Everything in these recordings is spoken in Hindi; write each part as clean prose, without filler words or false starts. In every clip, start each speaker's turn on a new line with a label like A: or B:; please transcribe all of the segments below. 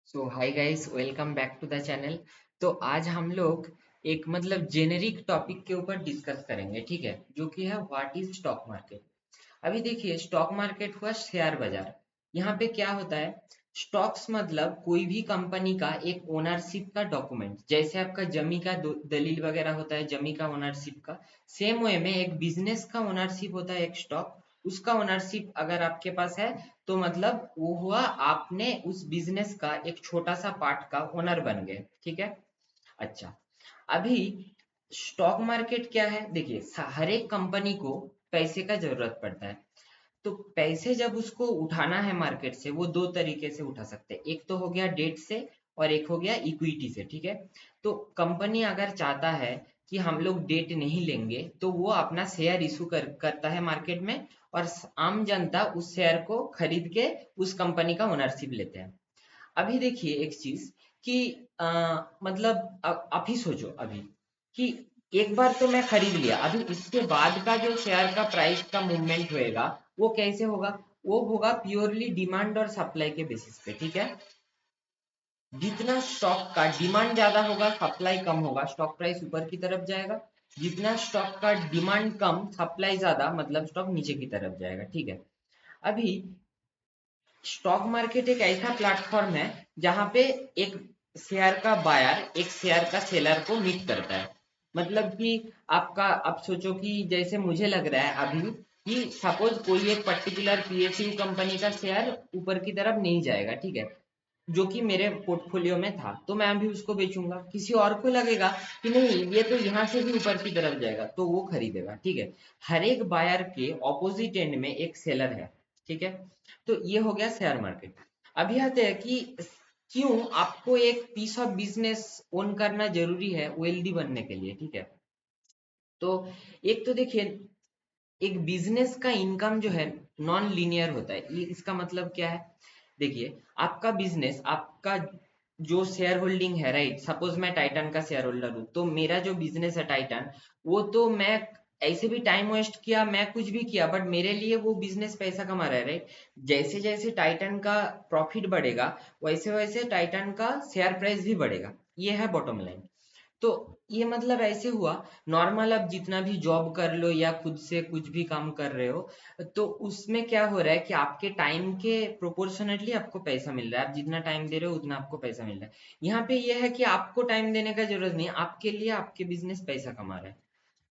A: So hi guys, welcome back to the channel. तो आज हम लोग एक जेनेरिक टॉपिक के ऊपर डिस्कस करेंगे, ठीक है, जो कि है व्हाट इज स्टॉक मार्केट। अभी देखिए, स्टॉक मार्केट हुआ शेयर बाजार। यहाँ पे क्या होता है, स्टॉक्स मतलब कोई भी कंपनी का एक ओनरशिप का डॉक्यूमेंट, जैसे आपका जमी का दलील वगैरह होता है, जमी का ओनरशिप का। सेम वे में एक बिजनेस का ओनरशिप होता है, एक स्टॉक, उसका ओनरशिप अगर आपके पास है तो मतलब वो हुआ, आपने उस बिजनेस का एक छोटा सा पार्ट का ओनर बन गए, ठीक है। अच्छा, अभी स्टॉक मार्केट क्या है, देखिए हर एक कंपनी को पैसे का जरूरत पड़ता है। तो पैसे जब उसको उठाना है मार्केट से, वो दो तरीके से उठा सकते हैं। एक तो हो गया डेट से और एक हो गया इक्विटी से, ठीक है। तो कंपनी अगर चाहता है कि हम लोग डेट नहीं लेंगे, तो वो अपना शेयर इशू करता है मार्केट में, और आम जनता उस शेयर को खरीद के उस कंपनी का ओनरशिप लेते हैं। अभी देखिए एक चीज कि आप ही सोचो अभी कि एक बार तो मैं खरीद लिया, अभी इसके बाद का जो शेयर का प्राइस का मूवमेंट होएगा, वो कैसे होगा? वो होगा प्योरली डिमांड और सप्लाई के बेसिस पे, ठीक है। जितना स्टॉक का डिमांड ज्यादा होगा, सप्लाई कम होगा, स्टॉक प्राइस ऊपर की तरफ जाएगा। जितना स्टॉक का डिमांड कम, सप्लाई ज्यादा, मतलब स्टॉक नीचे की तरफ जाएगा, ठीक है। अभी स्टॉक मार्केट एक ऐसा प्लेटफॉर्म है जहां पे एक शेयर का बायर एक शेयर का सेलर को मीट करता है। मतलब कि आपका, आप सोचो कि जैसे मुझे लग रहा है अभी कि सपोज कोई एक पर्टिकुलर पीएसयू कंपनी का शेयर ऊपर की तरफ नहीं जाएगा, ठीक है, जो कि मेरे पोर्टफोलियो में था, तो मैं अभी उसको बेचूंगा। किसी और को लगेगा कि नहीं, ये तो यहाँ से भी ऊपर की तरफ जाएगा, तो वो खरीदेगा, ठीक है। हर एक बायर के ऑपोजिट एंड में एक सेलर है, ठीक है। तो ये हो गया शेयर मार्केट। अभी आते हैं कि क्यों आपको एक पीस ऑफ बिजनेस ओन करना जरूरी है वेल्दी बनने के लिए, ठीक है। तो एक तो देखिए, एक बिजनेस का इनकम जो है नॉन लीनियर होता है। ये इसका मतलब क्या है, देखिए आपका बिजनेस, आपका जो शेयर होल्डिंग है, राइट, सपोज मैं टाइटन का शेयर होल्डर हूँ, तो मेरा जो बिजनेस है टाइटन, वो तो मैं ऐसे भी टाइम वेस्ट किया, मैं कुछ भी किया, बट मेरे लिए वो बिजनेस पैसा कमा रहा है, राइट। जैसे जैसे टाइटन का प्रॉफिट बढ़ेगा, वैसे वैसे टाइटन का शेयर प्राइस भी बढ़ेगा। ये है बॉटम लाइन। तो ये मतलब ऐसे हुआ, नॉर्मल आप जितना भी जॉब कर लो या खुद से कुछ भी काम कर रहे हो, तो उसमें क्या हो रहा है कि आपके टाइम के प्रोपोर्शनेटली आपको पैसा मिल रहा है। आप जितना टाइम दे रहे हो उतना आपको पैसा मिल रहा है। यहाँ पे ये है कि आपको टाइम देने का जरूरत नहीं, आपके लिए आपके बिजनेस पैसा कमा रहा है।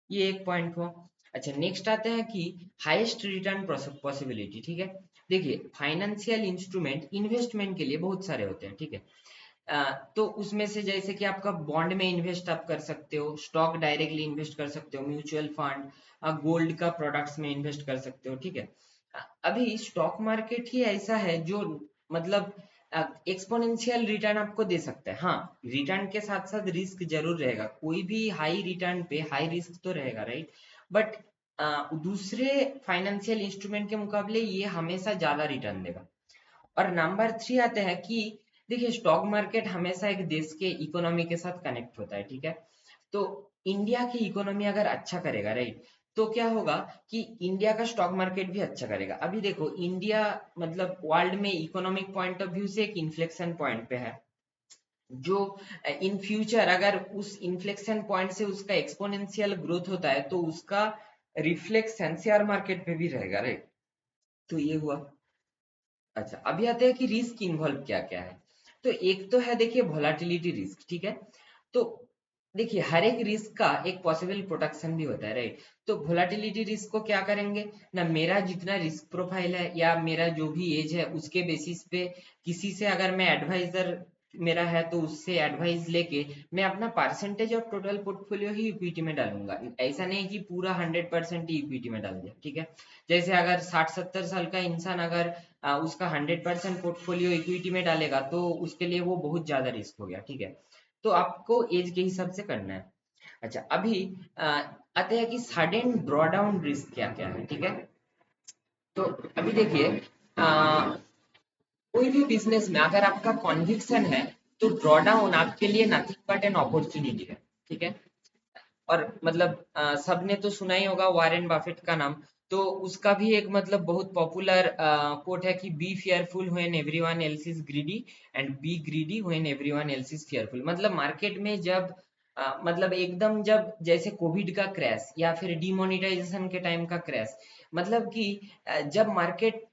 A: ये एक पॉइंट हुआ। अच्छा, नेक्स्ट आते हैं कि हाईएस्ट रिटर्न पॉसिबिलिटी, ठीक है। देखिए फाइनेंशियल इंस्ट्रूमेंट इन्वेस्टमेंट के लिए बहुत सारे होते हैं, ठीक है। तो उसमें से जैसे कि आपका बॉन्ड में इन्वेस्ट आप कर सकते हो, स्टॉक डायरेक्टली इन्वेस्ट कर सकते हो, म्यूचुअल फंड, गोल्ड का प्रोडक्ट्स में इन्वेस्ट कर सकते हो, ठीक है। अभी स्टॉक मार्केट ही ऐसा है जो मतलब एक्सपोनेंशियल रिटर्न आपको दे सकता है। हाँ, रिटर्न के साथ साथ रिस्क जरूर रहेगा, कोई भी हाई रिटर्न पे हाई रिस्क तो रहेगा, राइट। बट दूसरे फाइनेंशियल इंस्ट्रूमेंट के मुकाबले ये हमेशा ज्यादा रिटर्न देगा। और नंबर थ्री आते हैं कि देखिए स्टॉक मार्केट हमेशा एक देश के इकोनॉमी के साथ कनेक्ट होता है, ठीक है। तो इंडिया की इकोनॉमी अगर अच्छा करेगा, राइट, तो क्या होगा कि इंडिया का स्टॉक मार्केट भी अच्छा करेगा। अभी देखो इंडिया मतलब वर्ल्ड में इकोनॉमिक पॉइंट ऑफ व्यू से एक इन्फ्लेक्शन पॉइंट पे है, जो इन फ्यूचर अगर उस इन्फ्लेक्शन पॉइंट से उसका एक्सपोनेंशियल ग्रोथ होता है, तो उसका रिफ्लेक्शन शेयर मार्केट पे भी रहेगा, राइट। तो ये हुआ। अच्छा, अभी आते हैं कि रिस्क इन्वॉल्व क्या क्या है। तो एक तो है देखिए वोलाटिलिटी रिस्क, ठीक है। तो देखिए हर एक रिस्क का एक पॉसिबल प्रोटेक्शन भी होता है, राइट। तो वोलाटिलिटी रिस्क को क्या करेंगे ना, मेरा जितना रिस्क प्रोफाइल है या मेरा जो भी एज है, उसके बेसिस पे किसी से अगर मैं एडवाइजर मेरा है, तो उससे एडवाइस लेके मैं अपना percentage of total portfolio he equity में डालूंगा। ऐसा नहीं कि पूरा 100% ही इक्विटी में डाल दिया, ठीक है। जैसे अगर 60-70 साल का इंसान अगर उसका 100% पोर्टफोलियो इक्विटी में डालेगा, तो उसके लिए वो बहुत ज्यादा रिस्क हो गया, ठीक है। तो आपको एज के हिसाब से करना है। अच्छा, अभी आते हैं कि सडन ड्रॉडाउन रिस्क क्या क्या है, ठीक है। तो अभी देखिए, कोई भी बिजनेस में अगर आपका कॉन्विक्शन है, तो ड्रॉडाउन आपके लिए नथिंग बट एन अपॉर्चुनिटी है, ठीक है। और सबने तो सुना ही होगा वारेन बफेट का नाम। तो उसका भी एक मतलब बहुत पॉपुलर कोट है कि B fearful when everyone else is greedy and B greedy when everyone else is fearful. मतलब मार्केट में जब मतलब एकदम जब जैसे कोविड का क्रैश या फिर डिमोनेटाइजेशन के टाइम का क्रैश, मतलब कि जब मार्केट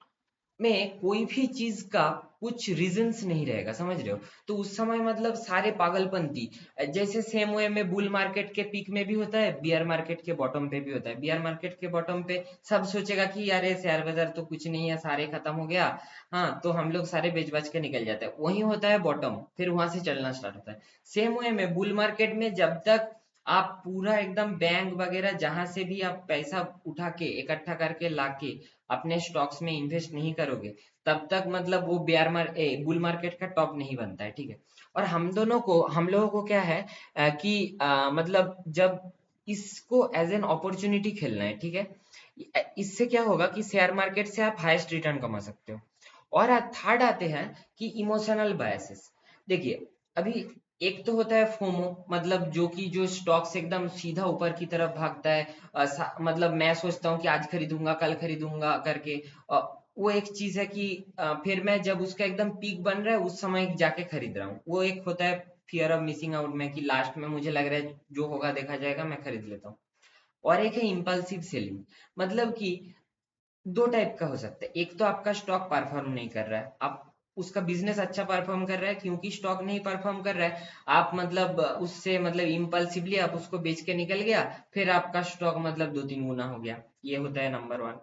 A: में कोई भी चीज का कुछ रीजंस नहीं रहेगा, समझ रहे हो, तो उस समय मतलब सारे पागलपंती, जैसे सेम वे में बुल मार्केट के पीक में भी होता है, बियर मार्केट के बॉटम पे भी होता है। बियर मार्केट के बॉटम पे सब सोचेगा कि यार ये शेयर बाजार तो कुछ नहीं है, सारे खत्म हो गया, हाँ तो हम लोग सारे बेच बाच के निकल जाते हैं, वही होता है बॉटम, फिर वहां से चलना स्टार्ट होता है। सेम वे में बुल मार्केट में जब तक आप पूरा एकदम बैंक वगैरह जहां से भी आप पैसा उठा के इकट्ठा करके लाके अपने स्टॉक्स में इन्वेस्ट नहीं करोगे, तब तक मतलब वो बुल मार्केट का टॉप नहीं बनता है, ठीक है। और हम लोगों को क्या है कि मतलब जब इसको एज एन अपॉर्चुनिटी खेलना है, ठीक है। इससे क्या होगा कि शेयर मार्केट से आप हाईएस्ट रिटर्न कमा सकते हो। और थर्ड आते हैं कि इमोशनल बायसेस। देखिए, अभी एक तो होता है फोमो, मतलब जो कि जो स्टॉक से एकदम सीधा ऊपर की तरफ भागता है, मतलब मैं सोचता हूँ कि आज खरीदूंगा कल खरीदूंगा करके, वो एक चीज है कि फिर मैं जब उसका एकदम पीक बन रहा है उस समय जाके खरीद रहा हूँ, वो एक होता है फियर ऑफ मिसिंग आउट में, कि लास्ट में मुझे लग रहा है जो होगा देखा जाएगा, मैं खरीद लेता हूँ। और एक है इम्पल्सिव सेलिंग, मतलब कि दो टाइप का हो सकता है। एक तो आपका स्टॉक परफॉर्म नहीं कर रहा है, आप उसका बिजनेस अच्छा परफॉर्म कर रहा है, क्योंकि स्टॉक नहीं परफॉर्म कर रहा है, आप मतलब उससे मतलब इम्पल्सिवली आप उसको बेच के निकल गया, फिर आपका स्टॉक मतलब 2-3 गुना हो गया। ये होता है नंबर वन।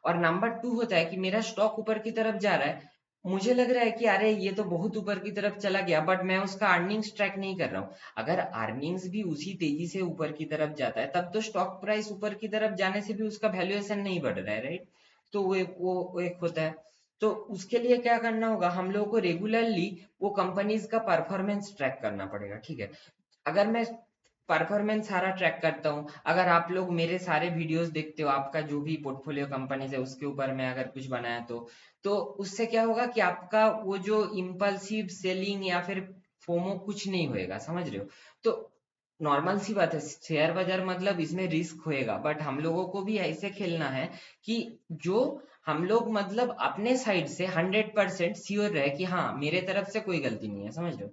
A: और नंबर टू होता है कि मेरा स्टॉक ऊपर की तरफ जा रहा है, मुझे लग रहा है कि अरे ये तो बहुत ऊपर की तरफ चला गया, बट मैं उसका अर्निंग्स ट्रैक नहीं कर रहा हूँ। अगर अर्निंग्स भी उसी तेजी से ऊपर की तरफ जाता है, तब तो स्टॉक प्राइस ऊपर की तरफ जाने से भी उसका वैल्यूएशन नहीं बढ़ रहा है, राइट। तो वो एक होता है। तो उसके लिए क्या करना होगा, हम लोगों को रेगुलरली वो कंपनीज का परफॉर्मेंस ट्रैक करना पड़ेगा, ठीक है। अगर मैं परफॉर्मेंस सारा ट्रैक करता हूँ, अगर आप लोग मेरे सारे वीडियोस देखते हो, आपका जो भी पोर्टफोलियो कंपनीज है उसके ऊपर मैं अगर कुछ बनाया तो उससे क्या होगा कि आपका वो जो इम्पल्सिव सेलिंग या फिर फोमो कुछ नहीं होएगा, समझ रहे हो। तो नॉर्मल सी बात है, शेयर बाजार मतलब इसमें रिस्क होएगा, बट हम लोगों को भी ऐसे खेलना है कि जो हम लोग मतलब अपने साइड से 100% श्योर रहे कि हाँ मेरे तरफ से कोई गलती नहीं है, समझ रहे हो।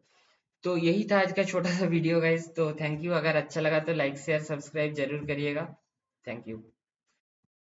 A: तो यही था आज का छोटा सा वीडियो गाइस, तो थैंक यू, अगर अच्छा लगा तो लाइक शेयर सब्सक्राइब जरूर करिएगा। Thank you.